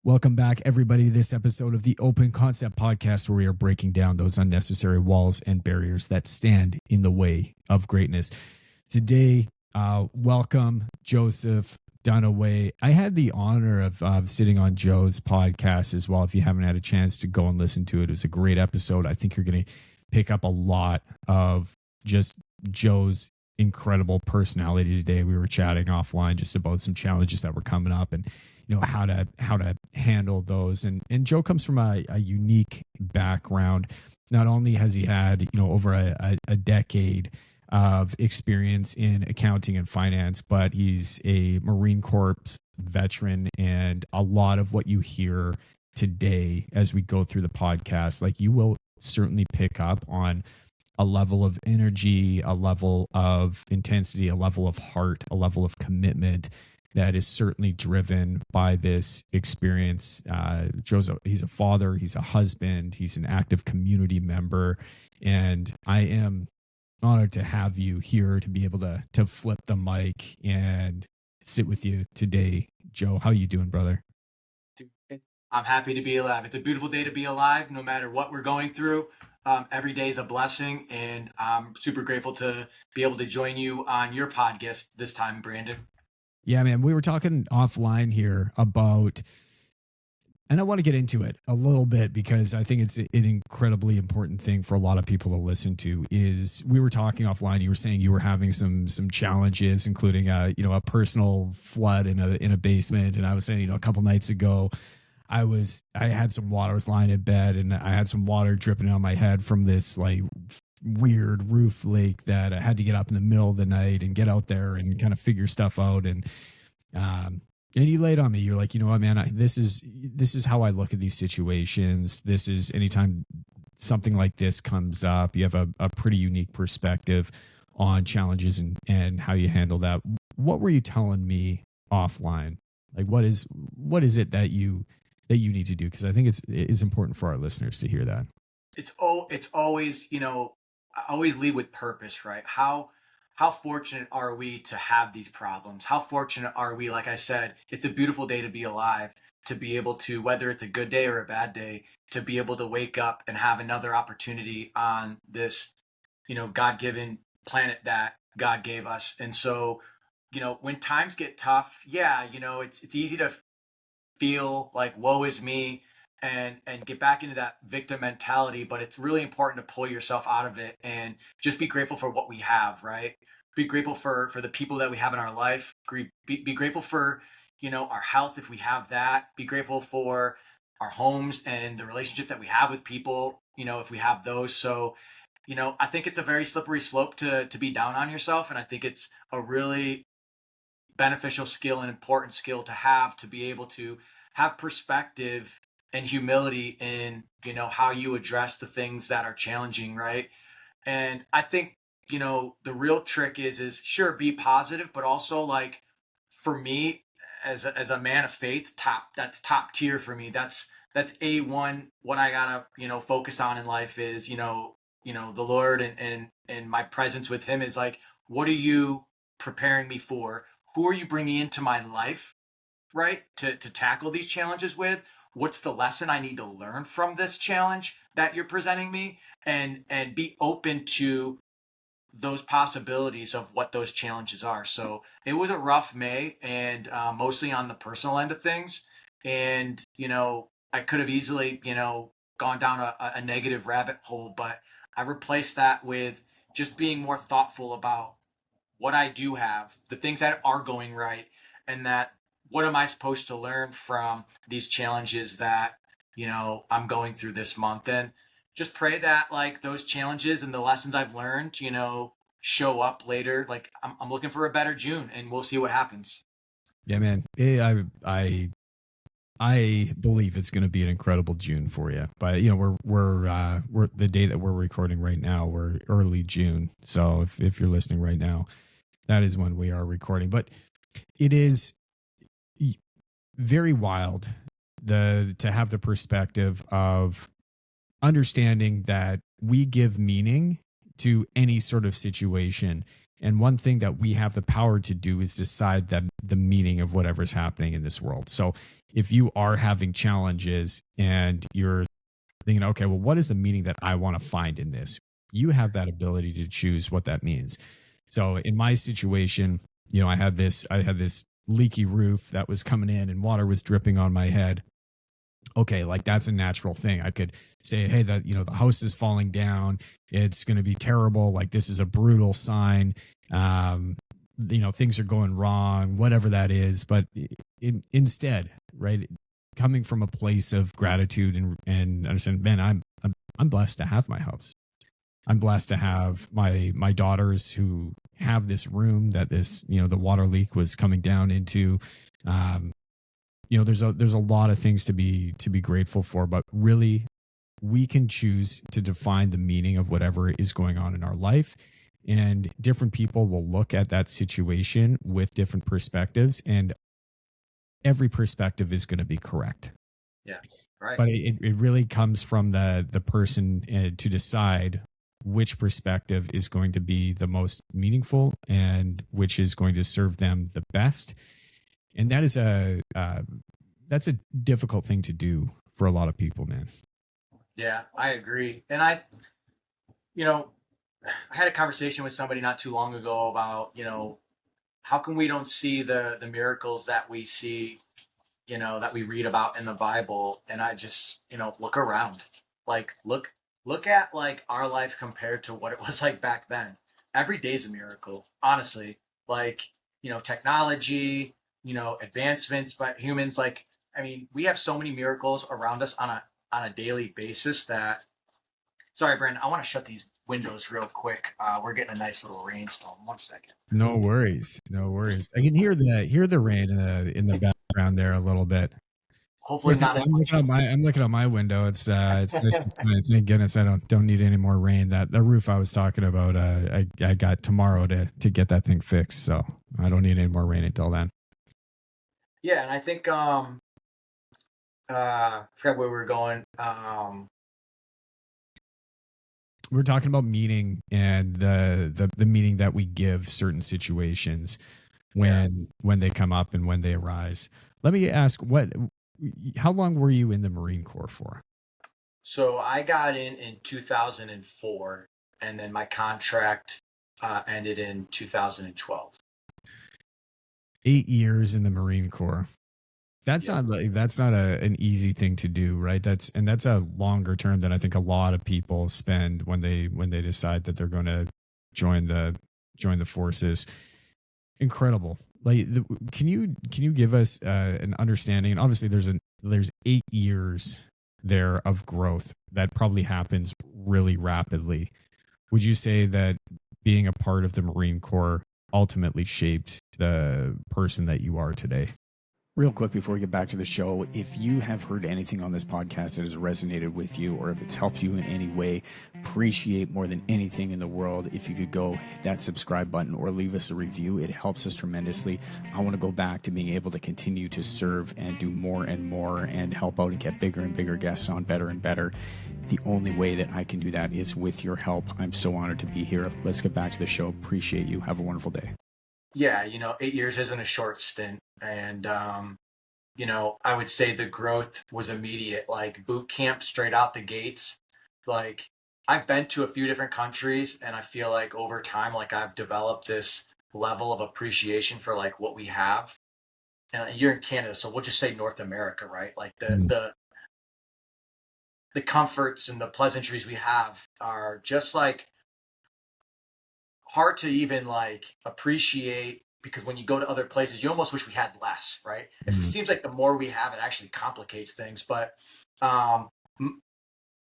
Welcome back, everybody, to this episode of the Open Concept Podcast, where we are breaking down those unnecessary walls and barriers that stand in the way of greatness. Today, welcome Joseph Dunaway. I had the honor of sitting on Joe's podcast as well. If you haven't had a chance to go and listen to it, it was a great episode. I think you're going to pick up a lot of just Joe's incredible personality today. We were chatting offline just about some challenges that were coming up and how to handle those. And Joe comes from a unique background. Not only has he had over a decade of experience in accounting and finance, but he's a Marine Corps veteran, and a lot of what you hear today as we go through the podcast, like, you will certainly pick up on a level of energy, a level of intensity, a level of heart, a level of commitment that is certainly driven by this experience. He's a father, he's a husband, he's an active community member, and I am honored to have you here to be able to flip the mic and sit with you today. Joe, how you doing, brother? I'm happy to be alive. It's a beautiful day to be alive, no matter what we're going through. Every day is a blessing, and I'm super grateful to be able to join you on your podcast this time, Brandon. Yeah, man, we were talking offline here about, and I want to get into it a little bit because I think it's an incredibly important thing for a lot of people to listen to. Is we were talking offline, you were saying you were having some challenges, including a personal flood in a basement, and I was saying a couple nights ago I had some water. I was lying in bed and I had some water dripping on my head from this like weird roof leak that I had to get up in the middle of the night and get out there and kind of figure stuff out. And you laid on me. You're like, what, man, this is how I look at these situations. This is anytime something like this comes up, you have a pretty unique perspective on challenges and how you handle that. What were you telling me offline? Like, what is it that you need to do? Because I think it is important for our listeners to hear that. It's always, I always lead with purpose, right? How fortunate are we to have these problems? How fortunate are we? Like I said, it's a beautiful day to be alive, to be able to, whether it's a good day or a bad day, to be able to wake up and have another opportunity on this, God-given planet that God gave us. And so, when times get tough, it's easy to feel like woe is me and get back into that victim mentality, but it's really important to pull yourself out of it and just be grateful for what we have, right? Be grateful for the people that we have in our life. Be grateful for our health if we have that. Be grateful for our homes and the relationships that we have with people, if we have those. So I think it's a very slippery slope to be down on yourself, and I think it's a really beneficial skill and important skill to have, to be able to have perspective and humility in how you address the things that are challenging, right? And I think the real trick is sure, be positive, but also, like, for me as a man of faith, that's top tier for me. That's A1. What I gotta focus on in life is the Lord and my presence with Him is like, what are you preparing me for? Who are you bringing into my life, right, to tackle these challenges with? What's the lesson I need to learn from this challenge that you're presenting me? And be open to those possibilities of what those challenges are. So it was a rough May, and mostly on the personal end of things. And, I could have easily, gone down a negative rabbit hole, but I replaced that with just being more thoughtful about what I do have, the things that are going right, and that what am I supposed to learn from these challenges that, I'm going through this month. And just pray that, like, those challenges and the lessons I've learned, show up later. Like, I'm looking for a better June, and we'll see what happens. Yeah, man. I believe it's going to be an incredible June for you. But we're the day that we're recording right now, we're early June. So if you're listening right now, that is when we are recording. But it is very wild to have the perspective of understanding that we give meaning to any sort of situation. And one thing that we have the power to do is decide the meaning of whatever's happening in this world. So if you are having challenges and you're thinking, okay, well, what is the meaning that I want to find in this? You have that ability to choose what that means. So in my situation, I had this leaky roof that was coming in and water was dripping on my head. Okay, like that's a natural thing. I could say, hey, that the house is falling down. It's going to be terrible. Like this is a brutal sign. Things are going wrong, whatever that is. But instead, right, coming from a place of gratitude and understand, man, I'm blessed to have my house. I'm blessed to have my daughters who have this room that the water leak was coming down into. There's a lot of things to be grateful for, but really we can choose to define the meaning of whatever is going on in our life. And different people will look at that situation with different perspectives, and every perspective is going to be correct. Yeah. Right. But it really comes from the person to decide which perspective is going to be the most meaningful and which is going to serve them the best. And that is that's a difficult thing to do for a lot of people, man. Yeah, I agree. And I had a conversation with somebody not too long ago about, how come we don't see the miracles that we see, that we read about in the Bible? And I just, look around, like look at like our life compared to what it was like back then. Every day's a miracle, honestly. Like, technology, advancements by humans. Like, I mean, we have so many miracles around us on a daily basis that. Sorry, Brandon, I want to shut these windows real quick. We're getting a nice little rainstorm. 1 second. No worries. I can hear the rain in the background there a little bit. Hopefully not as much. I'm looking out my window. It's nice and sunny. Thank goodness I don't need any more rain. That the roof I was talking about, I got tomorrow to get that thing fixed. So I don't need any more rain until then. Yeah, and I think I forgot where we were going. We're talking about meaning and the meaning that we give certain situations when they come up and when they arise. Let me ask, how long were you in the Marine Corps for? So I got in 2004, and then my contract ended in 2012. 8 years in the Marine Corps. That's not an easy thing to do, right? That's a longer term than I think a lot of people spend when they decide that they're going to join the forces. Incredible. Like, can you give us an understanding? And obviously, there's 8 years there of growth that probably happens really rapidly. Would you say that being a part of the Marine Corps ultimately shaped the person that you are today? Real quick before we get back to the show, if you have heard anything on this podcast that has resonated with you, or if it's helped you in any way, appreciate more than anything in the world if you could go hit that subscribe button or leave us a review. It helps us tremendously. I want to go back to being able to continue to serve and do more and more and help out and get bigger and bigger guests on, better and better. The only way that I can do that is with your help. I'm so honored to be here. Let's get back to the show. Appreciate you. Have a wonderful day. Yeah, 8 years isn't a short stint. And, I would say the growth was immediate, like boot camp straight out the gates. Like, I've been to a few different countries, and I feel like over time, like I've developed this level of appreciation for like what we have. And you're in Canada, so we'll just say North America, right? Like the comforts and the pleasantries we have are just like hard to even like appreciate, because when you go to other places, you almost wish we had less, right? It seems like the more we have, it actually complicates things. But I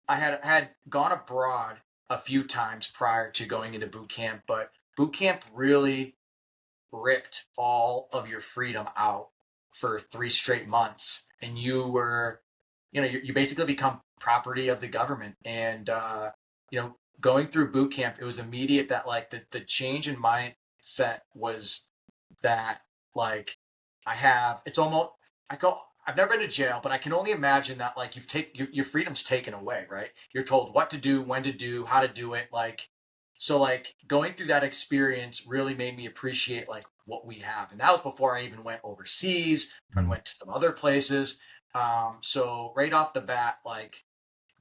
had gone abroad a few times prior to going into boot camp, but boot camp really ripped all of your freedom out for 3 straight months, and you were, you basically become property of the government. And going through boot camp, it was immediate that like the change in mindset was that like I've never been to jail, but I can only imagine that like your freedom's taken away, right? You're told what to do, when to do, how to do it. Like, So like going through that experience really made me appreciate like what we have. And that was before I even went overseas and Mm. went to some other places. So right off the bat, like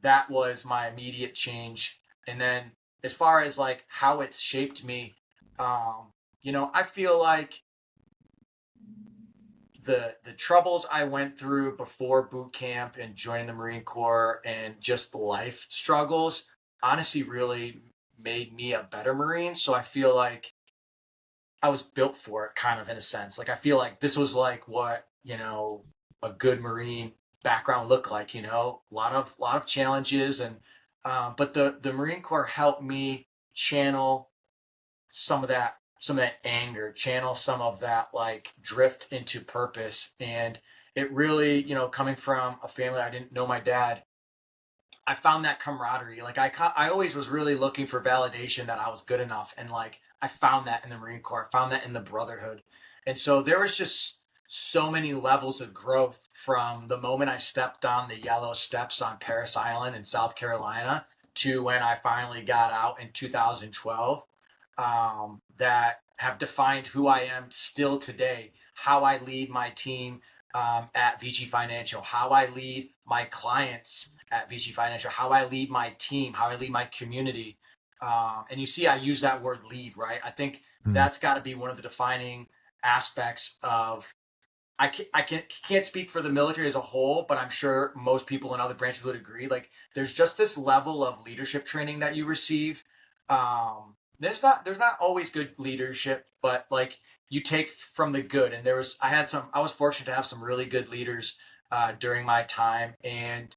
that was my immediate change. And then as far as like how it's shaped me, um, I feel like the troubles I went through before boot camp and joining the Marine Corps and just life struggles honestly really made me a better Marine. So I feel like I was built for it kind of in a sense. Like I feel like this was like what, a good Marine background looked like, a lot of challenges and but the Marine Corps helped me channel some of that anger, channel some of that like drift into purpose. And it really, coming from a family I didn't know my dad, I found that camaraderie. Like I always was really looking for validation that I was good enough, and like I found that in the Marine Corps. I found that in the Brotherhood, and so there was just so many levels of growth from the moment I stepped on the yellow steps on Paris Island in South Carolina to when I finally got out in 2012. That have defined who I am still today. How I lead my team at VG Financial, how I lead my clients at VG Financial, how I lead my team, how I lead my community. And you see, I use that word lead, right? I think Mm. that's got to be one of the defining aspects of. I can't speak for the military as a whole, but I'm sure most people in other branches would agree. Like, there's just this level of leadership training that you receive. There's not always good leadership, but like you take from the good. And I was fortunate to have some really good leaders during my time, and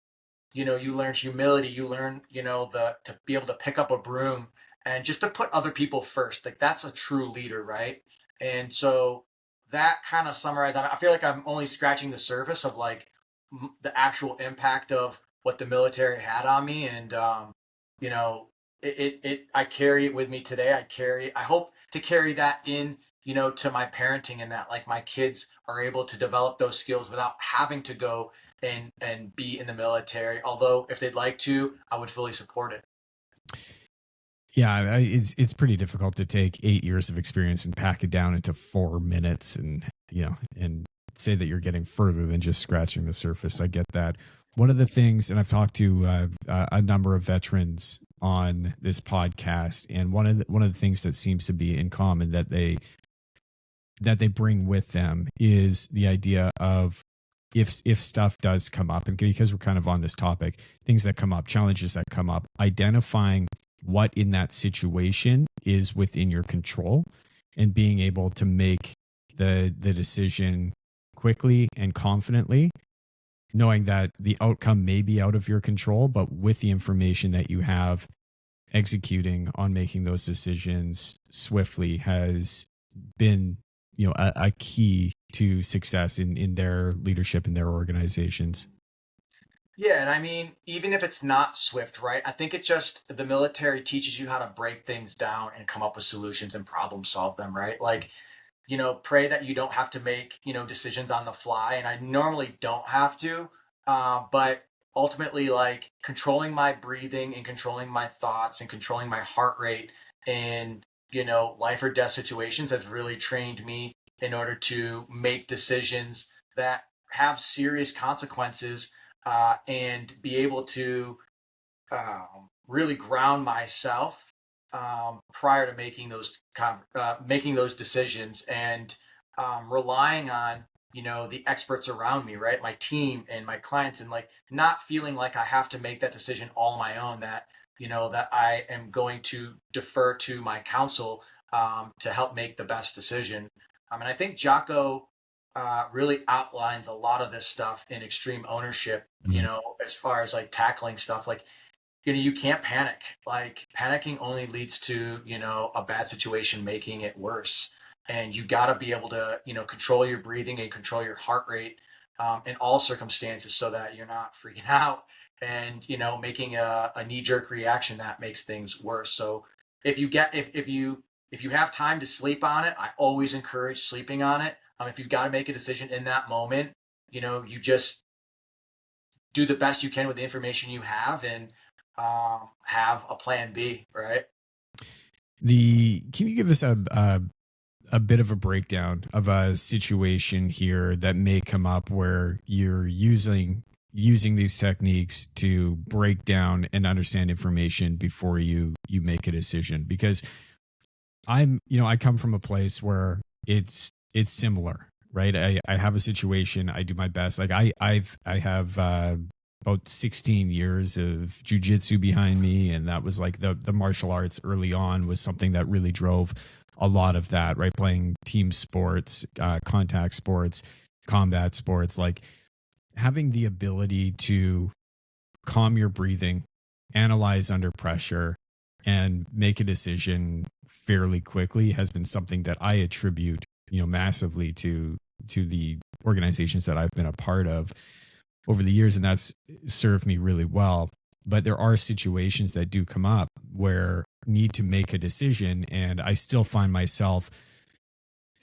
you learn humility, you learn the to be able to pick up a broom and just to put other people first. Like that's a true leader, right? And so that kind of summarized. I feel like I'm only scratching the surface of like the actual impact of what the military had on me. And you know I carry it with me today. I hope to carry that in to my parenting, and that like my kids are able to develop those skills without having to go and be in the military. Although if they'd like to, I would fully support it. Yeah, it's pretty difficult to take 8 years of experience and pack it down into 4 minutes, and and say that you're getting further than just scratching the surface. I get that. One of the things, and I've talked to a number of veterans on this podcast, and one of the things that seems to be in common that they bring with them is the idea of, if stuff does come up, and because we're kind of on this topic, things that come up, challenges that come up, identifying what in that situation is within your control and being able to make the decision quickly and confidently, knowing that the outcome may be out of your control, but with the information that you have, executing on making those decisions swiftly has been a key to success in their leadership in their organizations. Yeah, and I mean, even if it's not swift, right? I think it just the military teaches you how to break things down and come up with solutions and problem solve them, right? Like, pray that you don't have to make, decisions on the fly. And I normally don't have to, but ultimately, like controlling my breathing and controlling my thoughts and controlling my heart rate in, life or death situations has really trained me in order to make decisions that have serious consequences and be able to really ground myself prior to making those decisions, and relying on the experts around me, right, my team and my clients, and like not feeling like I have to make that decision all on my own. That that I am going to defer to my counsel to help make the best decision. And I think Jocko really outlines a lot of this stuff in Extreme Ownership. Mhm. As far as like tackling stuff, like you can't panic. Like panicking only leads to a bad situation making it worse. And you got to be able to control your breathing and control your heart rate in all circumstances, so that you're not freaking out and making a knee-jerk reaction that makes things worse. So if you have time to sleep on it, I always encourage sleeping on it. If you've got to make a decision in that moment, you just do the best you can with the information you have, and have a plan B, right? Can you give us a bit of a breakdown of a situation here that may come up where you're using these techniques to break down and understand information before you make a decision? Because I come from a place where it's similar, right? I have a situation, I do my best. Like I have about 16 years of jujitsu behind me, and that was like the martial arts early on was something that really drove a lot of that, right? Playing team sports, contact sports, combat sports, like having the ability to calm your breathing, analyze under pressure, and make a decision fairly quickly has been something that I attribute, massively to the organizations that I've been a part of over the years, and that's served me really well. But there are situations that do come up where need to make a decision, and I still find myself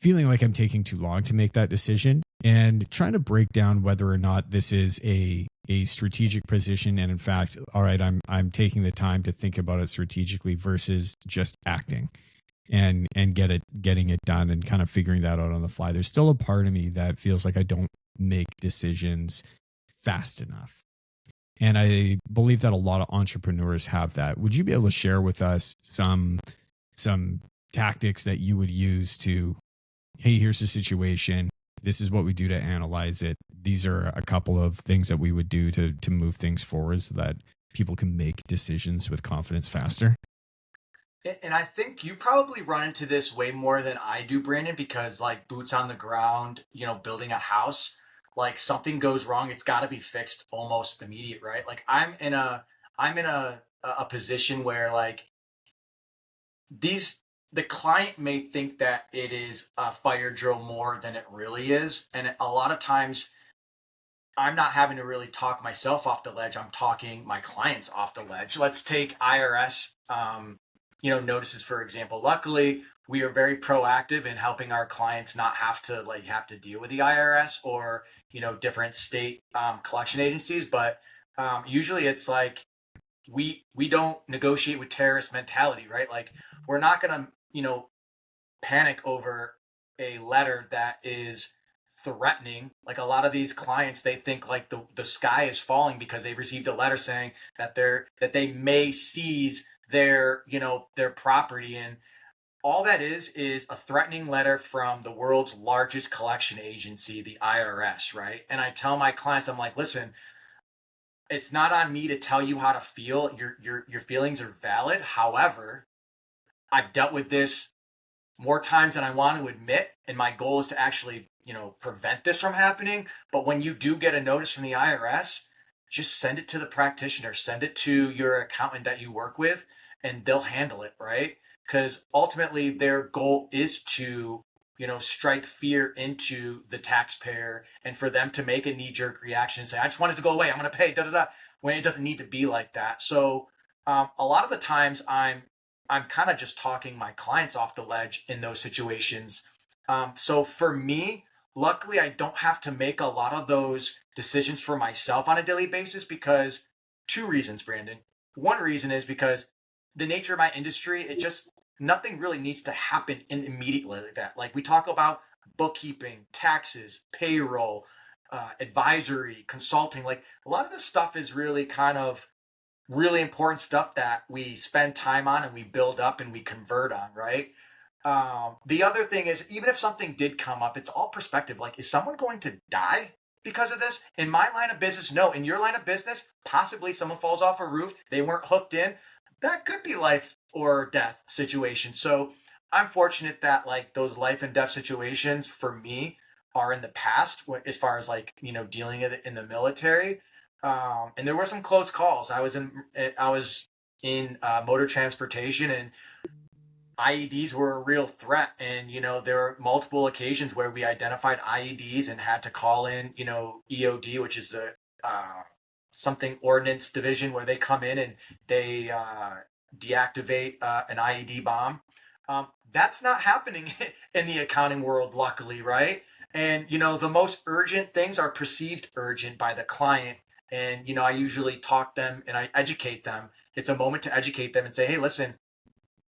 feeling like I'm taking too long to make that decision and trying to break down whether or not this is a strategic position, and in fact, all right, I'm taking the time to think about it strategically versus just acting and getting it done and kind of figuring that out on the fly. There's still a part of me that feels like I don't make decisions fast enough. And I believe that a lot of entrepreneurs have that. Would you be able to share with us some tactics that you would use to, hey, here's the situation. This is what we do to analyze it. These are a couple of things that we would do to move things forward so that people can make decisions with confidence faster? And I think you probably run into this way more than I do, Brandon, because like boots on the ground, building a house, like something goes wrong, it's got to be fixed almost immediate, right? Like I'm in a position where like these the client may think that it is a fire drill more than it really is, and a lot of times I'm not having to really talk myself off the ledge. I'm talking my clients off the ledge. Let's take IRS, notices for example. Luckily, we are very proactive in helping our clients not have to deal with the IRS or different state collection agencies. But usually, it's like we don't negotiate with terrorist mentality, right? Like we're not gonna panic over a letter that is threatening. Like a lot of these clients, they think like the sky is falling because they received a letter saying that they may seize their property, and all that is a threatening letter from the world's largest collection agency, the IRS, right? And I tell my clients, I'm like, listen, it's not on me to tell you how to feel. Your feelings are valid. However, I've dealt with this more times than I want to admit. And my goal is to actually, prevent this from happening. But when you do get a notice from the IRS, just send it to the practitioner, send it to your accountant that you work with, and they'll handle it, right? Because ultimately their goal is to, strike fear into the taxpayer and for them to make a knee jerk reaction and say, I just want it to go away. I'm going to pay, da da da, when it doesn't need to be like that. So a lot of the times I'm kind of just talking my clients off the ledge in those situations. So for me, luckily, I don't have to make a lot of those decisions for myself on a daily basis because two reasons, Brandon. One reason is because the nature of my industry, it just nothing really needs to happen immediately like that. Like we talk about bookkeeping, taxes, payroll, advisory, consulting. Like a lot of this stuff is really kind of really important stuff that we spend time on and we build up and we convert on, right? The other thing is, even if something did come up, it's all perspective. Like, is someone going to die because of this? In my line of business, no. In your line of business, possibly someone falls off a roof, they weren't hooked in. That could be life or death situation. So I'm fortunate that like those life and death situations for me are in the past as far as like, dealing with it in the military. And there were some close calls. I was in motor transportation, and IEDs were a real threat. And, there were multiple occasions where we identified IEDs and had to call in, EOD, which is the something ordnance division, where they come in and they deactivate an IED bomb. That's not happening in the accounting world, luckily, right? And, the most urgent things are perceived urgent by the client. And, I usually talk them and I educate them. It's a moment to educate them and say, hey, listen,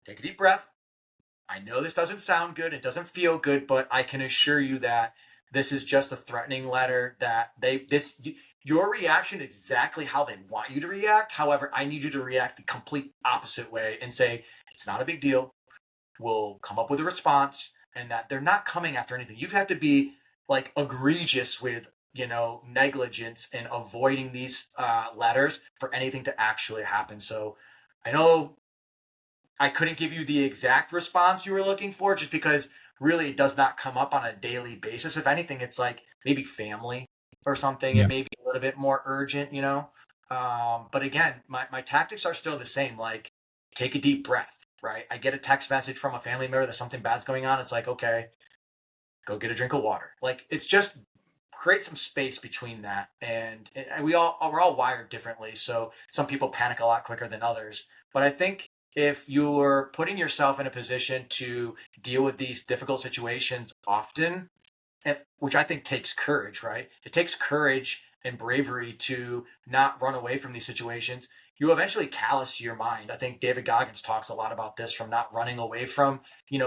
take a deep breath. I know this doesn't sound good, it doesn't feel good, but I can assure you that this is just a threatening letter, that your reaction exactly how they want you to react. However, I need you to react the complete opposite way and say, it's not a big deal. We'll come up with a response, and that they're not coming after anything. You've had to be like egregious with, negligence and avoiding these letters for anything to actually happen. So I know I couldn't give you the exact response you were looking for, just because really it does not come up on a daily basis. If anything, it's like maybe family or something. Yeah. It may be a little bit more urgent. But again, my tactics are still the same. Like, take a deep breath, right? I get a text message from a family member that something bad's going on. It's like, okay, go get a drink of water. Like, it's just create some space between that. And we're all wired differently. So some people panic a lot quicker than others. But I think if you're putting yourself in a position to deal with these difficult situations often, and which I think takes courage, right? It takes courage and bravery to not run away from these situations. You eventually callous your mind. I think David Goggins talks a lot about this, from not running away from,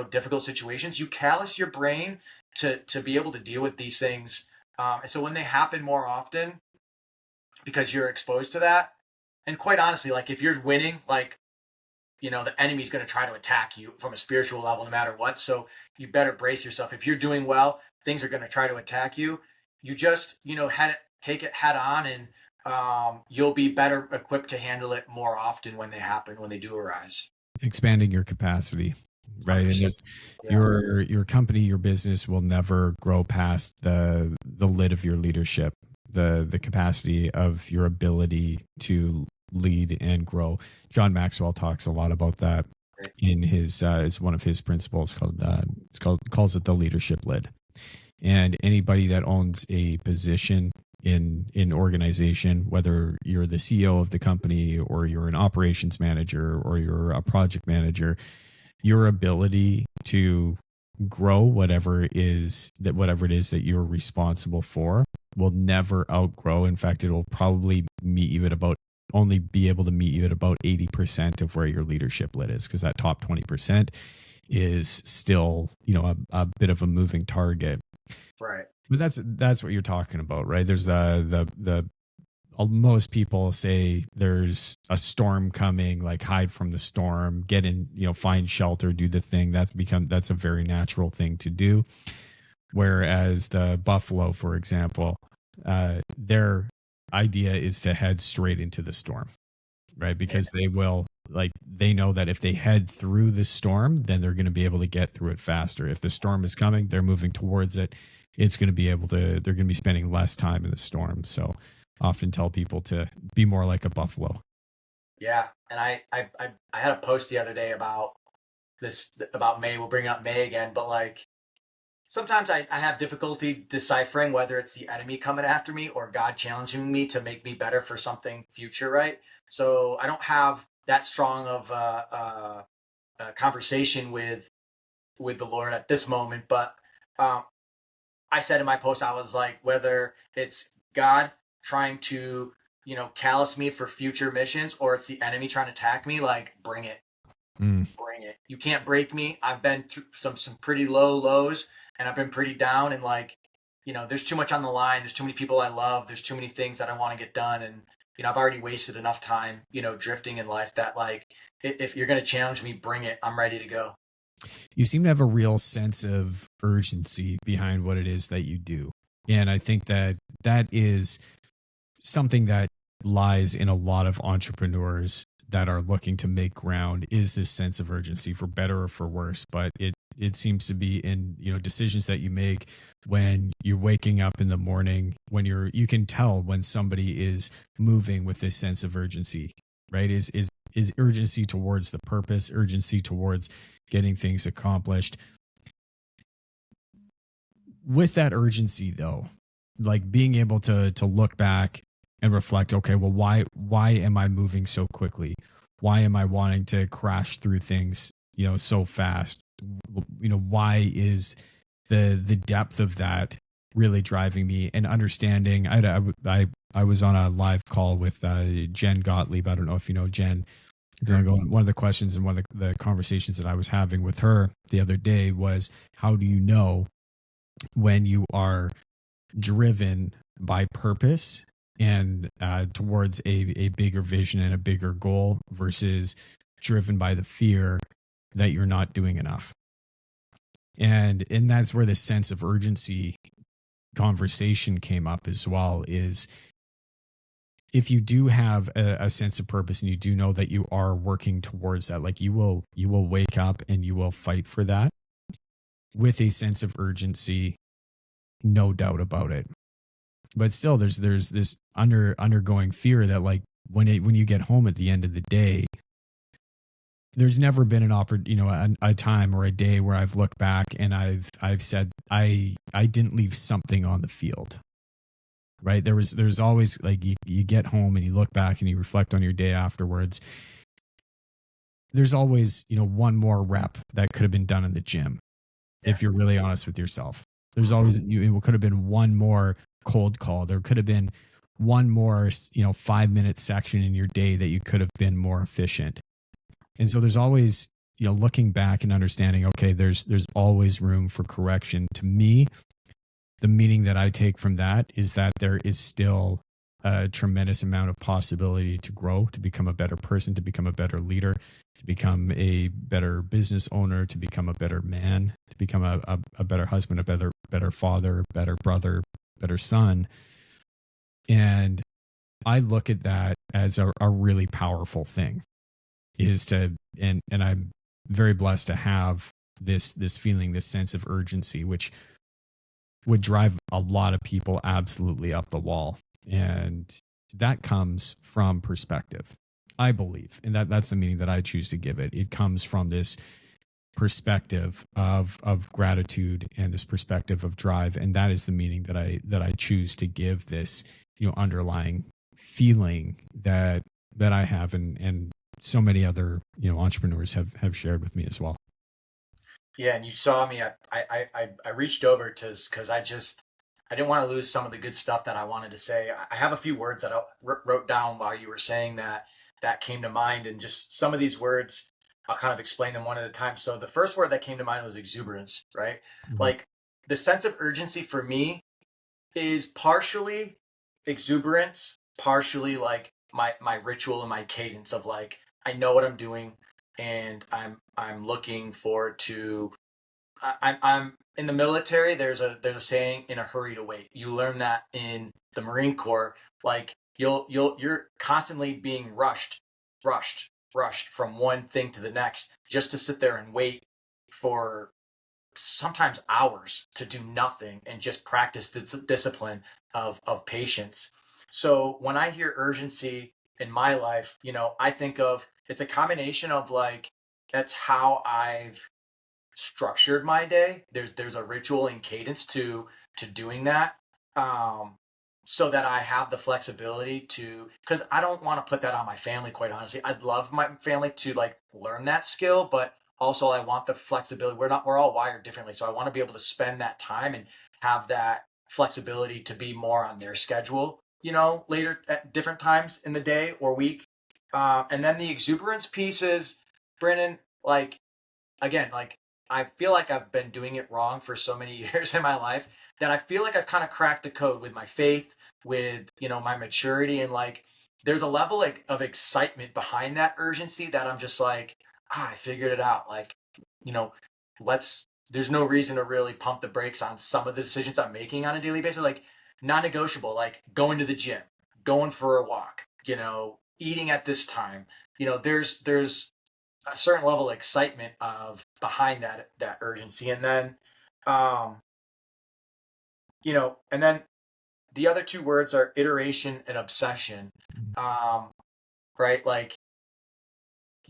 difficult situations. You callous your brain to be able to deal with these things. And so when they happen more often, because you're exposed to that, and quite honestly, like, if you're winning, like, the enemy's going to try to attack you from a spiritual level no matter what. So you better brace yourself. If you're doing well, things are going to try to attack you. You just, take it head on, and you'll be better equipped to handle it more often when they happen, when they do arise. Expanding your capacity, right? And 100%. it's Yeah. your company, your business will never grow past the lid of your leadership, the capacity of your ability to lead and grow. John Maxwell talks a lot about that in his it's one of his principles calls it the leadership lid. And anybody that owns a position in organization, whether you're the CEO of the company or you're an operations manager or you're a project manager, your ability to grow whatever it is that you're responsible for will never outgrow. In fact, it will probably only be able to meet you at about 80% of where your leadership lid is, because that top 20% is still, a bit of a moving target. Right. But that's what you're talking about, right? There's most people say there's a storm coming, like hide from the storm, get in, find shelter, do the thing. That's a very natural thing to do. Whereas the buffalo, for example, their idea is to head straight into the storm, right? Because they know that if they head through the storm, then they're going to be able to get through it faster. If the storm is coming, they're moving towards it. They're going to be spending less time in the storm. So often tell people to be more like a buffalo. Yeah. And I had a post the other day about this, about May. We'll bring up May again, but like, sometimes I have difficulty deciphering whether it's the enemy coming after me or God challenging me to make me better for something future, right? So I don't have that strong of a conversation with the Lord at this moment. But I said in my post, I was like, whether it's God trying to, callous me for future missions, or it's the enemy trying to attack me, like, bring it. Bring it. You can't break me. I've been through some pretty low lows, and I've been pretty down, and like, there's too much on the line. There's too many people I love. There's too many things that I want to get done. And, I've already wasted enough time, drifting in life, that like, if you're going to challenge me, bring it. I'm ready to go. You seem to have a real sense of urgency behind what it is that you do. And I think that is something that lies in a lot of entrepreneurs that are looking to make ground, is this sense of urgency, for better or for worse. But it seems to be in, decisions that you make when you're waking up in the morning, when you can tell when somebody is moving with this sense of urgency, right? Is urgency towards the purpose, urgency towards getting things accomplished. With that urgency, though, like being able to look back and reflect, okay, well, why am I moving so quickly? Why am I wanting to crash through things, so fast? Why is the depth of that really driving me? And understanding, I was on a live call with Jen Gottlieb. I don't know if you know Jen. One of the questions and one of the conversations that I was having with her the other day was, how do you know when you are driven by purpose and towards a bigger vision and a bigger goal versus driven by the fear that you're not doing enough? And that's where the sense of urgency conversation came up as well. Is if you do have a sense of purpose and you do know that you are working towards that, like you will wake up and you will fight for that with a sense of urgency, no doubt about it. But still, there's this undergoing fear that, like, when you get home at the end of the day, there's never been a time or a day where I've looked back and I've said I didn't leave something on the field. Right. There's always, like, you get home and you look back and you reflect on your day afterwards. There's always, one more rep that could have been done in the gym. Yeah. If you're really honest with yourself, there's always, it could have been one more cold call. There could have been one more, 5-minute section in your day that you could have been more efficient. And so there's always, looking back and understanding, okay, there's always room for correction. To me, the meaning that I take from that is that there is still a tremendous amount of possibility to grow, to become a better person, to become a better leader, to become a better business owner, to become a better man, to become a better husband, a better father, better brother, better son. And I look at that as a really powerful thing, and I'm very blessed to have this feeling, this sense of urgency, which would drive a lot of people absolutely up the wall. And that comes from perspective, I believe. And that's the meaning that I choose to give it. It comes from this perspective of gratitude and this perspective of drive. And that is the meaning that I choose to give this, underlying feeling that I have, and so many other, entrepreneurs have shared with me as well. Yeah, and you saw me. I reached over because I didn't want to lose some of the good stuff that I wanted to say. I have a few words that I wrote down while you were saying that came to mind, and just some of these words, I'll kind of explain them one at a time. So the first word that came to mind was exuberance, right? Mm-hmm. Like, the sense of urgency for me is partially exuberance, partially like my ritual and my cadence of, like, I know what I'm doing, and I'm looking forward to. I'm in the military. There's a saying, in a hurry to wait. You learn that in the Marine Corps. Like, you're constantly being rushed from one thing to the next, just to sit there and wait for sometimes hours to do nothing and just practice the discipline of patience. So when I hear urgency in my life, I think of, it's a combination of, like, that's how I've structured my day. There's a ritual and cadence to doing that, so that I have the flexibility to, because I don't want to put that on my family, quite honestly. I'd love my family to, like, learn that skill, but also I want the flexibility. We're all wired differently, so I want to be able to spend that time and have that flexibility to be more on their schedule, later at different times in the day or week. And then the exuberance piece is, Brennan, like, again, like, I feel like I've been doing it wrong for so many years in my life that I feel like I've kind of cracked the code with my faith, with, my maturity, and, like, there's a level, like, of excitement behind that urgency that I'm just like, I figured it out. Like, there's no reason to really pump the brakes on some of the decisions I'm making on a daily basis, like non-negotiable, like going to the gym, going for a walk, eating at this time. There's a certain level of excitement of behind that urgency. And then and then the other two words are iteration and obsession. Right? Like,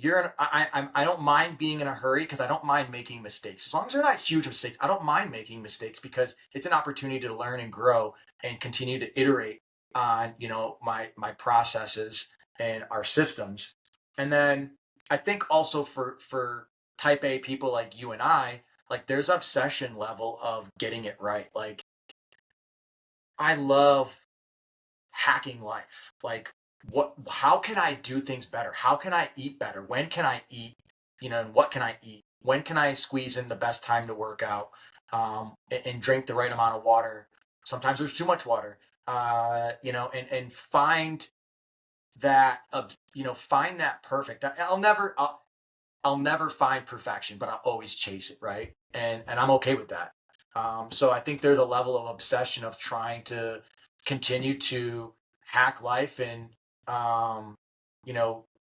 I don't mind being in a hurry, because I don't mind making mistakes. As long as they're not huge mistakes, I don't mind making mistakes, because it's an opportunity to learn and grow and continue to iterate on, my processes and our systems. And then I think also for type A people like you and I, like, there's obsession level of getting it right. Like, I love hacking life. Like, how can I do things better? How can I eat better? When can I eat? And what can I eat? When can I squeeze in the best time to work out, and drink the right amount of water? Sometimes there's too much water, and find that, find that perfect. I'll never find perfection, but I'll always chase it, right? And I'm okay with that. So I think there's a level of obsession of trying to continue to hack life and,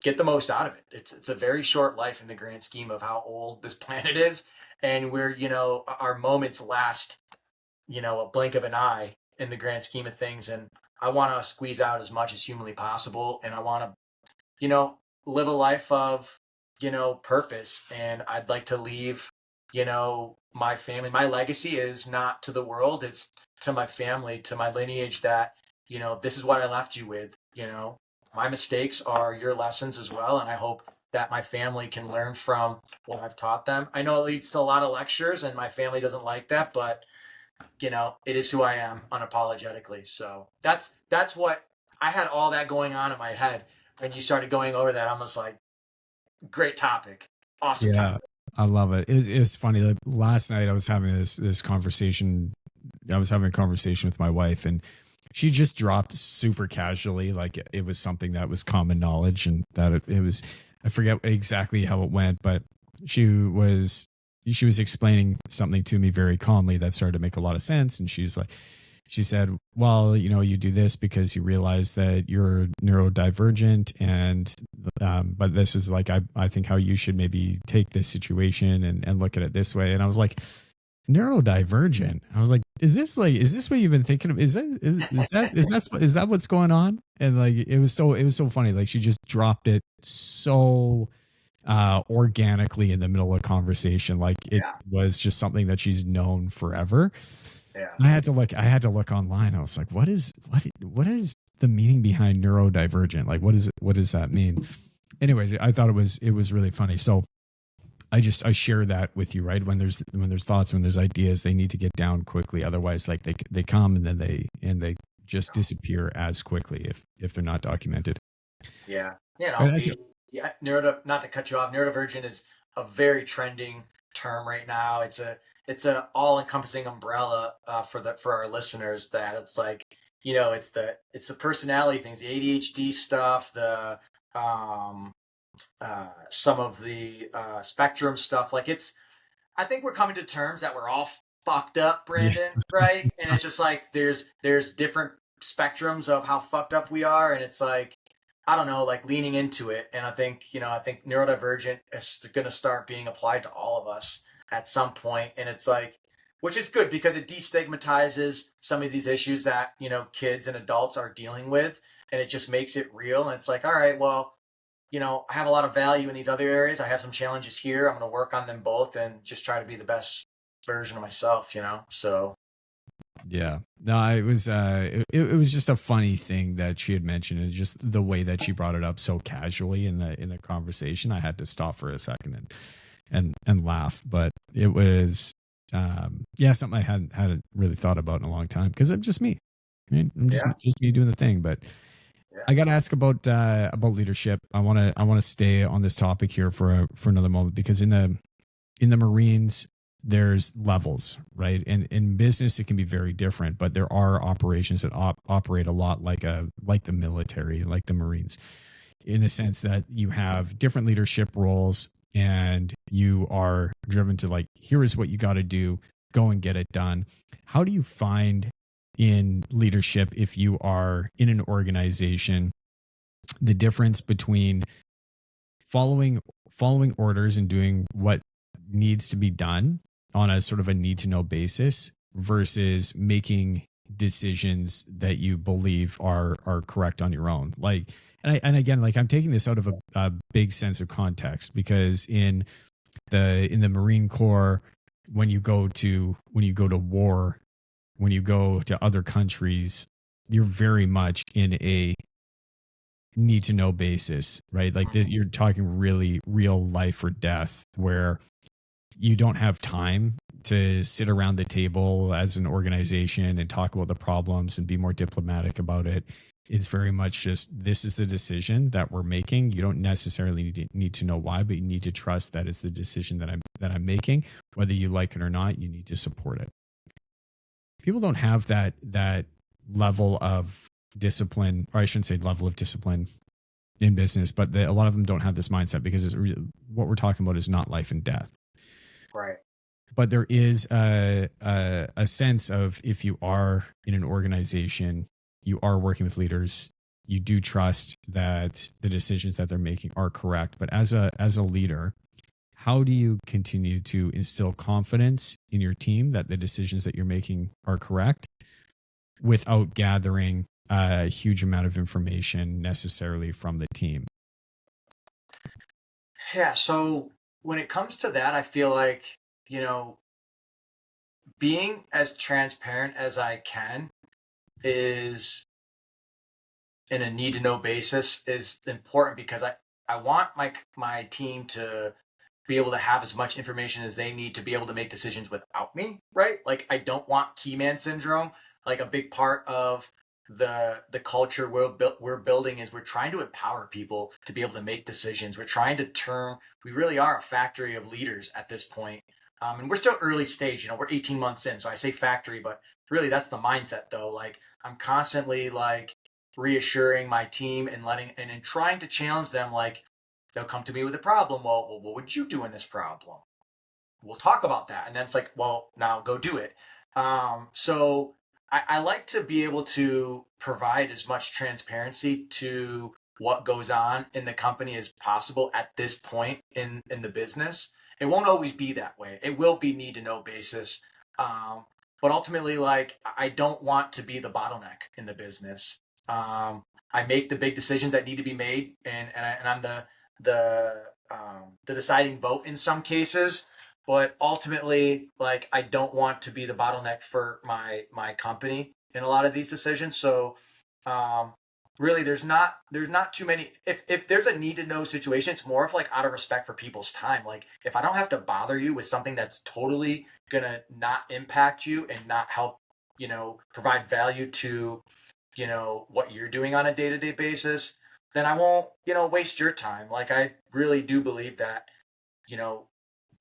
get the most out of it. It's a very short life in the grand scheme of how old this planet is, and where our moments last, a blink of an eye in the grand scheme of things. And I want to squeeze out as much as humanly possible, and I want to, you know, live a life of, purpose. And I'd like to leave, my family. My legacy is not to the world, it's to my family, to my lineage, that, this is what I left you with. My mistakes are your lessons as well. And I hope that my family can learn from what I've taught them. I know it leads to a lot of lectures, and my family doesn't like that, but it is who I am unapologetically. So that's what I had, all that going on in my head when you started going over that. I'm just like, great topic, awesome Yeah, topic. I love it. It's funny. Like last night, I was having this conversation. I was having a conversation with my wife, and she just dropped super casually, like it was something that was common knowledge, and that it was. I forget exactly how it went, but she was she was explaining something to me very calmly that started to make a lot of sense. And she said, well, you do this because you realize that you're neurodivergent, and but this is like, I think how you should maybe take this situation and look at it this way. And I was like, neurodivergent. I was like, is this what you've been thinking of? Is that what's going on? And like, it was so funny. Like, she just dropped it so organically in the middle of a conversation, like it Yeah, was just something that she's known forever. yeah, And I had to look online. I was like, what is the meaning behind neurodivergent? Like, what does that mean? Anyways, I thought it was really funny. So I share that with you, right? When there's thoughts, when there's ideas, they need to get down quickly. Otherwise, like they come and then they just disappear as quickly if they're not documented. yeah. Right? As you, Yeah, not to cut you off, neurodivergent is a very trending term right now. It's a all encompassing umbrella, for our listeners, that it's like, it's the personality things, the ADHD stuff, the um some of the spectrum stuff. Like, I think we're coming to terms that we're all fucked up, yeah, Brandon, right? And it's just like there's different spectrums of how fucked up we are, and it's like, I don't know, like leaning into it. And I think neurodivergent is going to start being applied to all of us at some point, and it's like, which is good because it destigmatizes some of these issues that kids and adults are dealing with, and it just makes it real. And it's like, all right, well, I have a lot of value in these other areas. I have some challenges here. I'm going to work on them both and just try to be the best version of myself. So, yeah. No, it was just a funny thing that she had mentioned, and just the way that she brought it up so casually in the conversation. I had to stop for a second and laugh, but it was yeah, something I hadn't really thought about in a long time, because I'm just me. Right? I'm just yeah, just me doing the thing. But yeah, I got to ask about leadership. I want to stay on this topic here for another moment, because in the Marines, there's levels, right? And in business, it can be very different, but there are operations that operate a lot like the military, like the Marines, in the sense that you have different leadership roles, and you are driven to, like, here is what you got to do, go and get it done. How do you find in leadership, if you are in an organization, the difference between following following orders and doing what needs to be done on a sort of a need to know basis, versus making decisions that you believe are correct on your own? Like, and again, like, I'm taking this out of a big sense of context, because in the Marine Corps, when you go to war, when you go to other countries, you're very much in a need to know basis, right? Like this, you're talking really real life or death, where you don't have time. to sit around the table as an organization and talk about the problems and be more diplomatic about it. It's very much just, this is the decision that we're making. You don't necessarily need to know why, but you need to trust that it's the decision that I'm making. Whether you like it or not, you need to support it. People don't have that level of discipline, or I shouldn't say level of discipline in business, but a lot of them don't have this mindset because what we're talking about is not life and death. Right. But there is a sense of, if you are in an organization, you are working with leaders, you do trust that the decisions that they're making are correct. But as a leader, how do you continue to instill confidence in your team that the decisions that you're making are correct without gathering a huge amount of information necessarily from the team? Yeah. So when it comes to that, I feel like, being as transparent as I can is, in a need to know basis, is important, because I want my team to be able to have as much information as they need to be able to make decisions without me, right? Like, I don't want key man syndrome. Like, a big part of the culture we're building is we're trying to empower people to be able to make decisions. We're trying to we really are a factory of leaders at this point. And we're still early stage, we're 18 months in. So I say factory, but really that's the mindset though. Like, I'm constantly like reassuring my team and trying to challenge them. Like, they'll come to me with a problem. Well, what would you do in this problem? We'll talk about that. And then it's like, well, now go do it. So I like to be able to provide as much transparency to what goes on in the company as possible at this point in the business. It won't always be that way. It will be need to know basis. Um, but ultimately, like, I don't want to be the bottleneck in the business. I make the big decisions that need to be made, and I'm the deciding vote in some cases. But ultimately, like, I don't want to be the bottleneck for my company in a lot of these decisions. So um, really, there's not too many. If there's a need to know situation, it's more of like out of respect for people's time. Like, if I don't have to bother you with something that's totally gonna not impact you and not help, provide value to, what you're doing on a day-to-day basis, then I won't, waste your time. Like, I really do believe that, you know,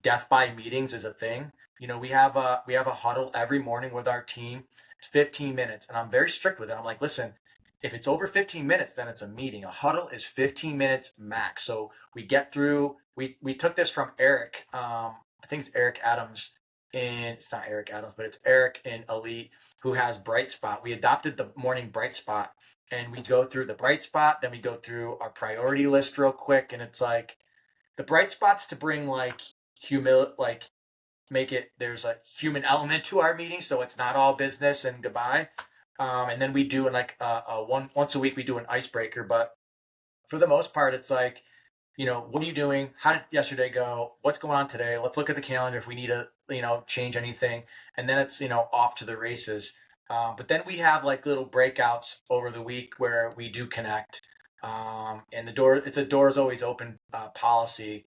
death by meetings is a thing. We have a huddle every morning with our team. It's 15 minutes, and I'm very strict with it. I'm like, listen, if it's over 15 minutes, then it's a meeting. A huddle is 15 minutes max. So we get through. We took this from Eric. I think it's Eric Adams. It's not Eric Adams, but it's Eric in Elite, who has Bright Spot. We adopted the morning Bright Spot, and we go through the Bright Spot. Then we go through our priority list real quick, and it's like the bright spots to bring like like make it, there's a human element to our meeting, so it's not all business and goodbye. And then we do like once a week we do an icebreaker, but for the most part it's like, what are you doing, how did yesterday go, what's going on today, let's look at the calendar if we need to change anything, and then it's off to the races. But then we have like little breakouts over the week where we do connect. And it's a doors always open policy,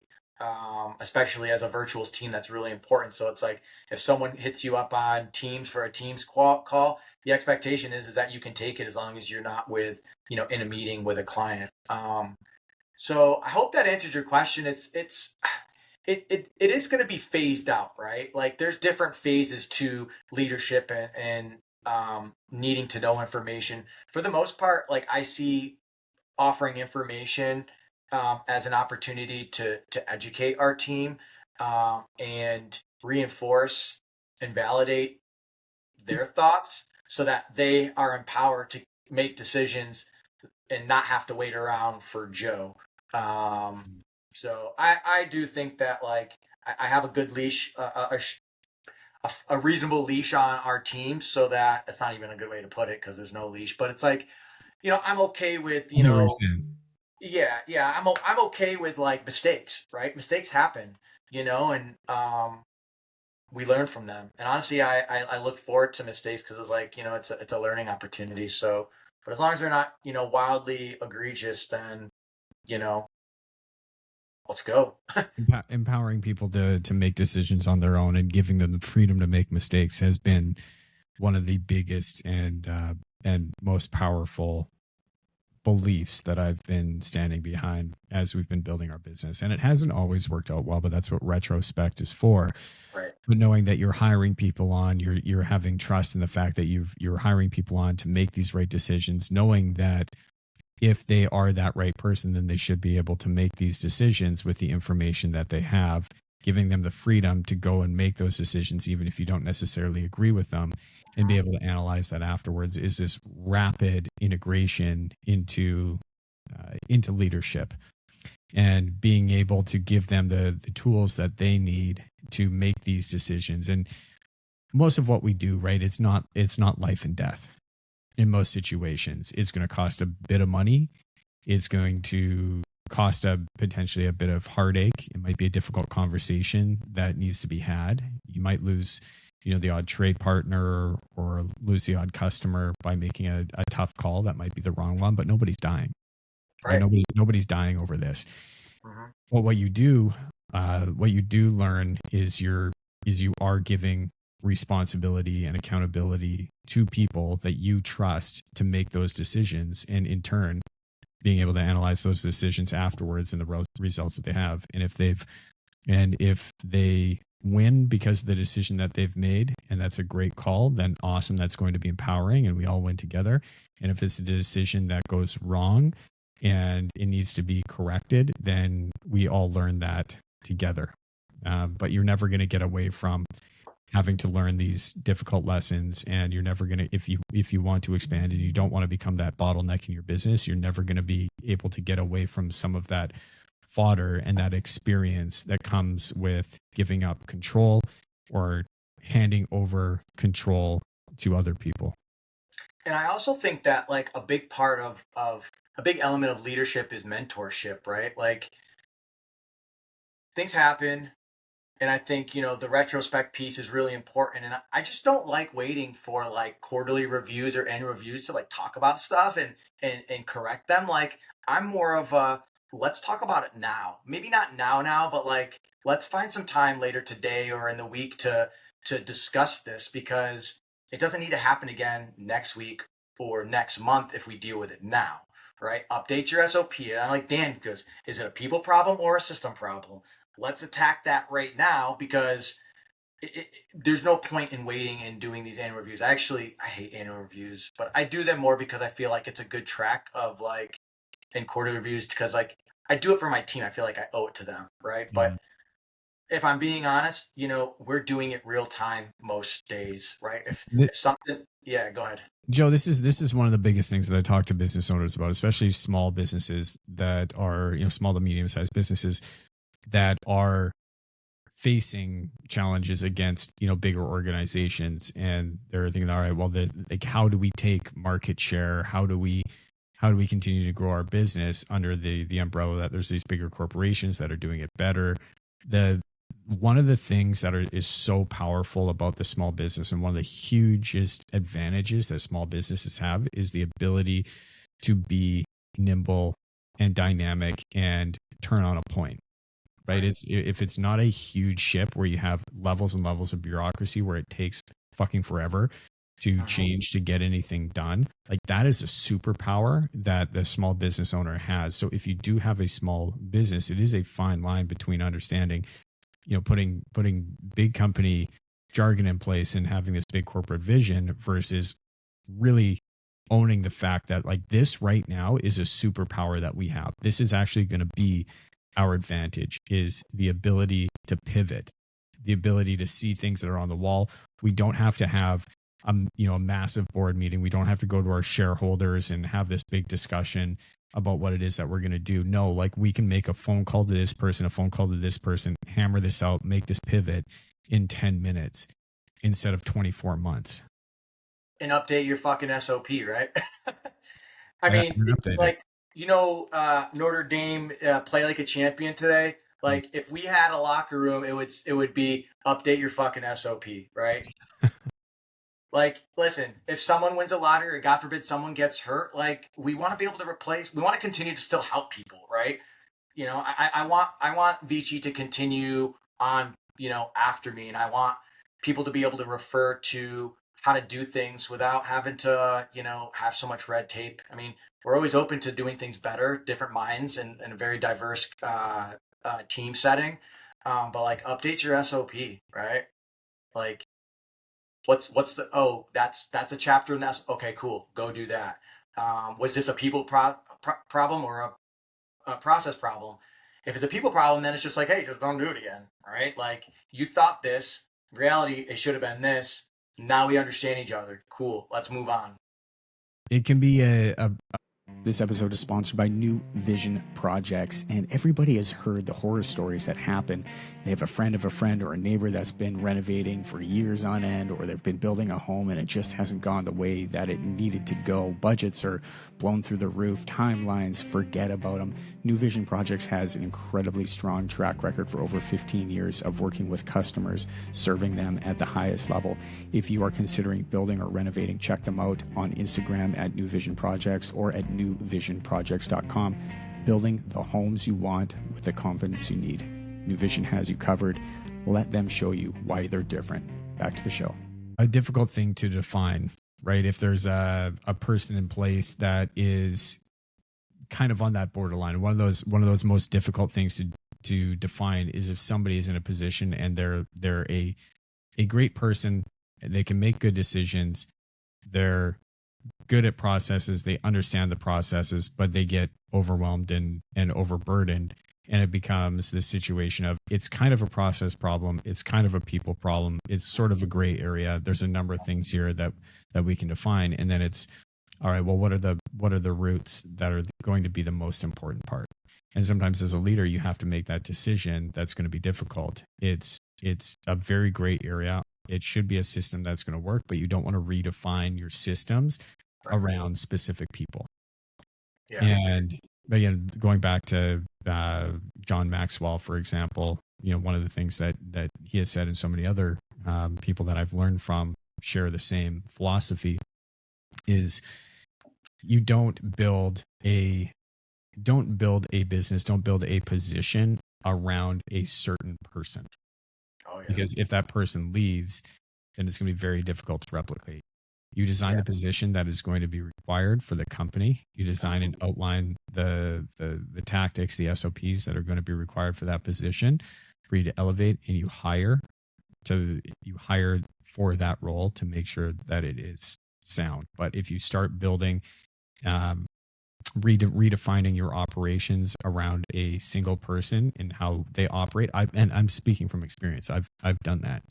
especially as a virtuals team. That's really important. So it's like, if someone hits you up on Teams for a Teams call, the expectation is that you can take it as long as you're not with, in a meeting with a client. So I hope that answers your question. It is going to be phased out, right? Like, there's different phases to leadership and needing to know information. For the most part, like, I see offering information as an opportunity to educate our team, and reinforce and validate their thoughts so that they are empowered to make decisions and not have to wait around for Joe. So I do think that, like, I have a good leash, a reasonable leash on our team, so that it's not even a good way to put it because there's no leash, but it's like, I'm okay with, I know what you're saying. yeah, I'm okay with like mistakes, right? Mistakes happen, and we learn from them. And honestly, I look forward to mistakes because it's like, it's a learning opportunity. So, but as long as they're not, wildly egregious, then, you know, let's go. Empowering people to make decisions on their own and giving them the freedom to make mistakes has been one of the biggest and most powerful beliefs that I've been standing behind as we've been building our business. And it hasn't always worked out well, but that's what retrospect is for. Right. But knowing that you're hiring people on, you're having trust in the fact that you're hiring people on to make these right decisions, knowing that if they are that right person, then they should be able to make these decisions with the information that they have, giving them the freedom to go and make those decisions, even if you don't necessarily agree with them, and be able to analyze that afterwards is this rapid integration into leadership and being able to give them the tools that they need to make these decisions. And most of what we do, right, it's not life and death. In most situations, it's going to cost a bit of money. It's going to cost potentially a bit of heartache. It might be a difficult conversation that needs to be had. You might lose, the odd trade partner or lose the odd customer by making a tough call. That might be the wrong one, but nobody's dying. Right? Right. Nobody's dying over this. Mm-hmm. Well, what you do learn is you are giving responsibility and accountability to people that you trust to make those decisions, and in turn being able to analyze those decisions afterwards and the results that they have. And if they win because of the decision that they've made, and that's a great call, then awesome, that's going to be empowering and we all win together. And if it's a decision that goes wrong and it needs to be corrected, then we all learn that together. But you're never going to get away from having to learn these difficult lessons, and you're never going to, if you want to expand and you don't want to become that bottleneck in your business, you're never going to be able to get away from some of that fodder and that experience that comes with giving up control or handing over control to other people. And I also think that like a big part of a big element of leadership is mentorship, right? Like things happen, and I think the retrospect piece is really important, and I just don't like waiting for like quarterly reviews or annual reviews to like talk about stuff and correct them. Like I'm more of a let's talk about it now, maybe not now, but like let's find some time later today or in the week to discuss this, because it doesn't need to happen again next week or next month if we deal with it now. Right? Update your SOP. And I like Dan goes, is it a people problem or a system problem? Let's attack that right now, because there's no point in waiting and doing these annual reviews. I hate annual reviews, but I do them more because I feel like it's a good track of like and quarterly reviews, because like I do it for my team. I feel like I owe it to them, right? Yeah. But if I'm being honest, we're doing it real time most days, right? If something, yeah, go ahead. Joe, this is one of the biggest things that I talk to business owners about, especially small businesses that are, small to medium sized businesses that are facing challenges against, bigger organizations. And they're thinking, all right, well, like, how do we take market share? How do we continue to grow our business under the umbrella that there's these bigger corporations that are doing it better? One of the things that is so powerful about the small business, and one of the hugest advantages that small businesses have, is the ability to be nimble and dynamic and turn on a point, right? If it's not a huge ship where you have levels and levels of bureaucracy where it takes fucking forever to change to get anything done, like that is a superpower that the small business owner has. So if you do have a small business, it is a fine line between understanding, putting big company jargon in place and having this big corporate vision versus really owning the fact that like this right now is a superpower that we have. This is actually going to be our advantage, is the ability to pivot, the ability to see things that are on the wall. We don't have to have a massive board meeting. We don't have to go to our shareholders and have this big discussion about what it is that we're going to do. No, like we can make a phone call to this person, a phone call to this person, hammer this out, make this pivot in 10 minutes instead of 24 months. And update your fucking SOP, right? I mean, like, Notre Dame play like a champion today. Like, if we had a locker room, it would be update your fucking SOP, right? Like, listen, if someone wins a lottery or God forbid someone gets hurt, like we want to be able to replace, we want to continue to still help people, right? I want Vici to continue on, after me, and I want people to be able to refer to how to do things without having to, have so much red tape. I mean, we're always open to doing things better, different minds, and a very diverse team setting. But like, update your SOP, right? Like, that's a chapter in that. Okay, cool, go do that. Was this a problem or a process problem? If it's a people problem, then it's just like, hey, just don't do it again, right? Like, you thought this, reality, it should have been this. Now we understand each other. Cool, let's move on. It can be This episode is sponsored by New Vision Projects, and everybody has heard the horror stories that happen. They have a friend of a friend or a neighbor that's been renovating for years on end, or they've been building a home and it just hasn't gone the way that it needed to go. Budgets are blown through the roof, timelines, forget about them. New Vision Projects has an incredibly strong track record for over 15 years of working with customers, serving them at the highest level. If you are considering building or renovating, check them out on Instagram at New Vision Projects or at newvisionprojects.com. Building the homes you want with the confidence you need. New Vision has you covered. Let them show you why they're different. Back to the show. A difficult thing to define, right? If there's a person in place that is kind of on that borderline, one of those most difficult things to define is if somebody is in a position and they're a great person, they can make good decisions, they're good at processes, they understand the processes, but they get overwhelmed and overburdened, and it becomes this situation of, it's kind of a process problem, it's kind of a people problem, it's sort of a gray area. There's a number of things here that we can define, and then it's, all right, well, what are the roots that are going to be the most important part? And sometimes as a leader, you have to make that decision. That's going to be difficult. It's a very gray area. It should be a system that's going to work, but you don't want to redefine your systems around specific people. Yeah. And again, going back to John Maxwell, for example, one of the things that he has said, and so many other people that I've learned from share the same philosophy, is you don't build a business, don't build a position around a certain person. Oh, yeah. Because if that person leaves, then it's going to be very difficult to replicate. You design the position that is going to be required for the company. You design and outline the tactics, the SOPs that are going to be required for that position for you to elevate, and you hire for that role to make sure that it is sound. But if you start building, redefining your operations around a single person and how they operate, I'm speaking from experience. I've done that.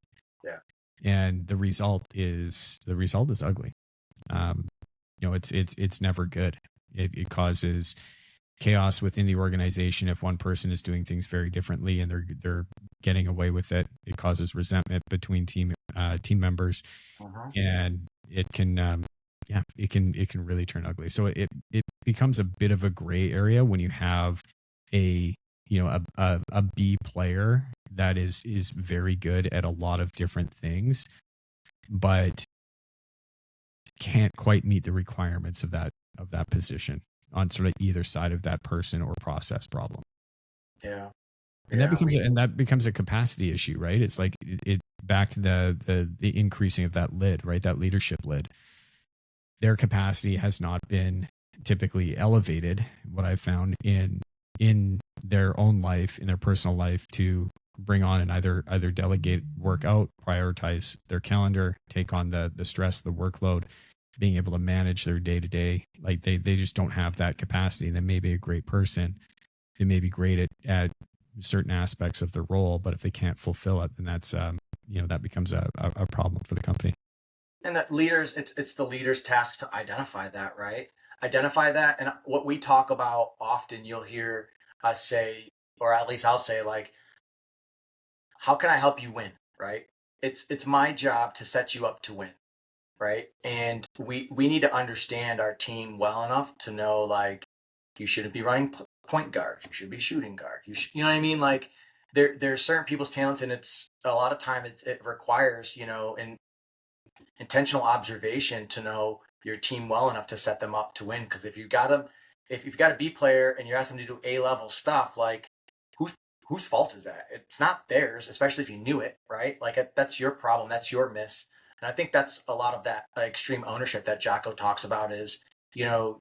Yeah. And the result is ugly. It's never good. It causes chaos within the organization. If one person is doing things very differently and they're getting away with it, it causes resentment between team members, and it can really turn ugly. So it becomes a bit of a gray area when you have a B player that is very good at a lot of different things, but can't quite meet the requirements of that position on sort of either side of that person or process problem. Yeah. And that becomes a capacity issue, right? It's like it back to the increasing of that lid, right? That leadership lid. Their capacity has not been typically elevated, what I've found in their own life, in their personal life, to bring on and either delegate work out, prioritize their calendar, take on the stress, the workload, being able to manage their day to day. Like they just don't have that capacity. They may be a great person. They may be great at certain aspects of their role, but if they can't fulfill it, then that's that becomes a problem for the company. And that leaders, it's the leader's task to identify that, right? Identify that. And what we talk about often, you'll hear us say, or at least I'll say, like, how can I help you win, right? It's my job to set you up to win, right? And we need to understand our team well enough to know, like, you shouldn't be running point guard, you should be shooting guard. You know what I mean? Like, there's certain people's talents, and it's a lot of time it requires, an intentional observation to know your team well enough to set them up to win. Because if you got them, if you've got a B player and you're asking them to do A-level stuff, like whose fault is that? It's not theirs, especially if you knew it, right? Like that's your problem, that's your miss. And I think that's a lot of that extreme ownership that Jocko talks about is, you know,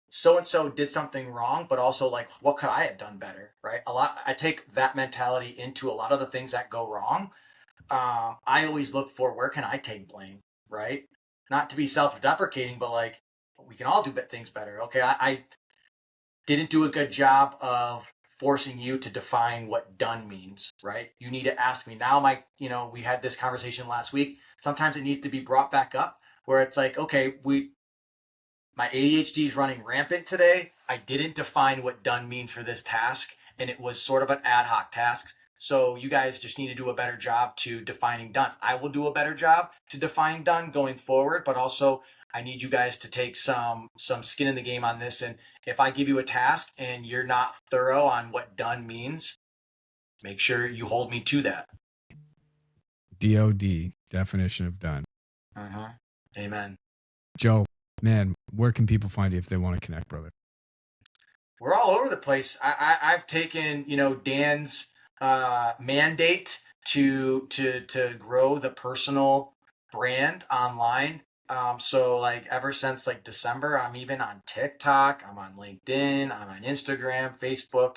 so and so did something wrong, but also like what could I have done better, right? I take that mentality into a lot of the things that go wrong. I always look for where can I take blame, right? Not to be self-deprecating, but like we can all do things better. Okay, I didn't do a good job of forcing you to define what done means, right? You need to ask me now. We had this conversation last week. Sometimes it needs to be brought back up where it's like, okay, my ADHD is running rampant today. I didn't define what done means for this task, and it was sort of an ad hoc task. So you guys just need to do a better job to defining done. I will do a better job to define done going forward, but also I need you guys to take some skin in the game on this. And if I give you a task and you're not thorough on what done means, make sure you hold me to that. DOD, definition of done. Amen. Joe, man, where can people find you if they want to connect, brother? We're all over the place. I've taken, Dan's mandate to grow the personal brand online. So like ever since like December, I'm even on TikTok, I'm on LinkedIn, I'm on Instagram, Facebook.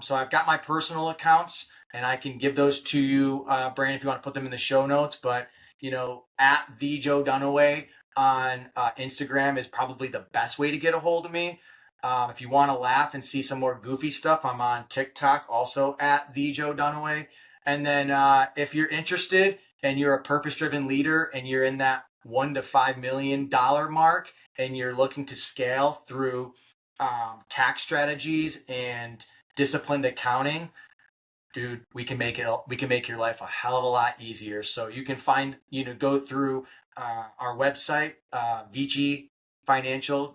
So I've got my personal accounts and I can give those to you, Brandon, if you want to put them in the show notes. But, at the Joe Dunaway on Instagram is probably the best way to get a hold of me. If you want to laugh and see some more goofy stuff, I'm on TikTok, also at the Joe Dunaway. And then if you're interested and you're a purpose-driven leader and you're in that $1 to $5 million mark and you're looking to scale through tax strategies and disciplined accounting, dude, we can make your life a hell of a lot easier. So you can go through our website, Vici Financial,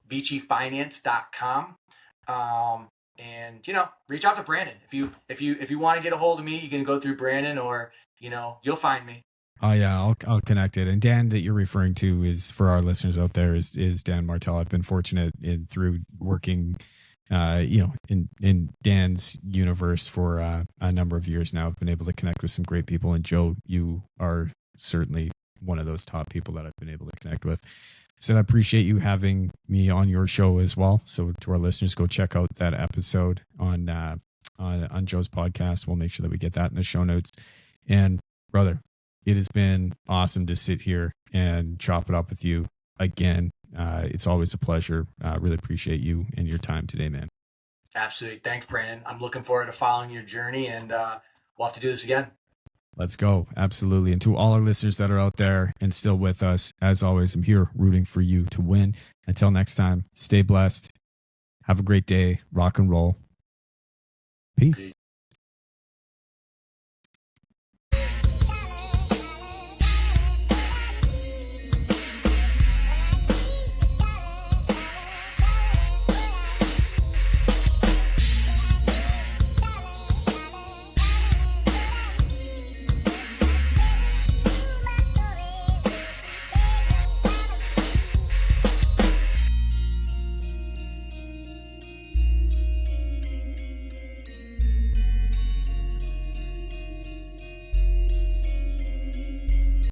ViciFinance.com. And reach out to Brandon. If you want to get a hold of me, you can go through Brandon or, you'll find me. Oh yeah, I'll connect it. And Dan that you're referring to is, for our listeners out there, is Dan Martell. I've been fortunate through working in Dan's universe for a number of years now. I've been able to connect with some great people, and Joe, you are certainly one of those top people that I've been able to connect with. So I appreciate you having me on your show as well. So to our listeners, go check out that episode on Joe's podcast. We'll make sure that we get that in the show notes. And brother, it has been awesome to sit here and chop it up with you again. It's always a pleasure. Really appreciate you and your time today, man. Absolutely. Thanks, Brandon. I'm looking forward to following your journey, and we'll have to do this again. Let's go. Absolutely. And to all our listeners that are out there and still with us, as always, I'm here rooting for you to win. Until next time, stay blessed. Have a great day. Rock and roll. Peace.